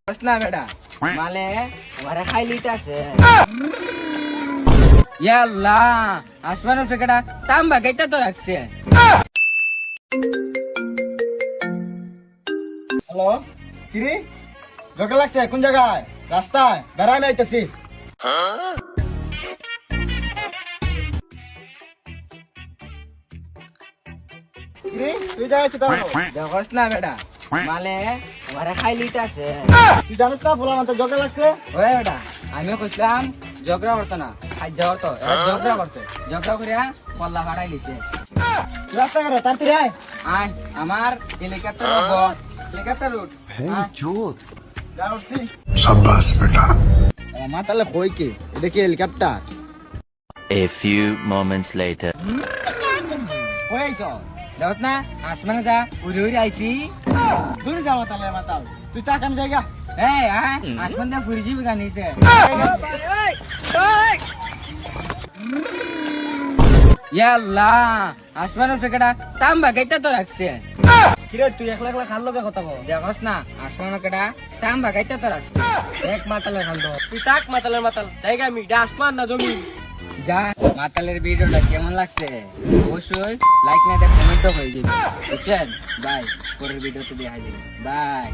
না বেটা মালে আমারে খাই লিটাছে ইয়া আল্লাহ আসমানের ফেকাটা তাম্বা গাইতা তো রাখছে। হ্যালো কিরে জোকে লাগছে কোন জায়গায়? রাস্তায় বেড়াই আইতেছি। কিরে তুই যাই কি তাহলে? দেখছ না বেটা মালে আমারে খাই লিটাছে। তুই জানিস না ফুলা মাথা জোকে লাগছে? ওরে বেটা আমিও কইলাম ঝগড়া করতো না খাই যাওয়ার তো ঝগড়া করছে ঝগড়া করিয়া পল্লা ভাড়াই লিছে। তুই রাস্তা করে তাড়াতাড়ি আয়। আয় আমার হেলিকপ্টার হেলিকপ্টার উঠ যা উঠছি। शाबाश बेटा। মাতালে কই কি এটা কি helicopter? A few moments later. কই আইছ? দেখছ না আসমানে যা উড়ে উড়ে আইছি। দূর যা মাতালে মাতাল তুই টাকা আমি জায়গা। এই আয় আসমান যা ফুরি যাবি গানিছে। ইয়া আল্লাহ আসমানের ফেকাটা তাম্বা গাইতা তো রাখছে। কিরে তুই একলা একলা খান লগে কথা বল। দেখছ না আসমানের কেটা তাম্বা গাইতা তো রাখছে। এক মাতালে খান দো তুই টাক মাতালে মাতাল জায়গা আমি ডাসমান না জমি। যা মাতালের ভিডিওটা কেমন লাগছে অবশ্যই লাইক না দিয়ে কমেন্টও করে দিবি বুঝছেন। বাই পরের ভিডিওতে দেখা যাবে বাই।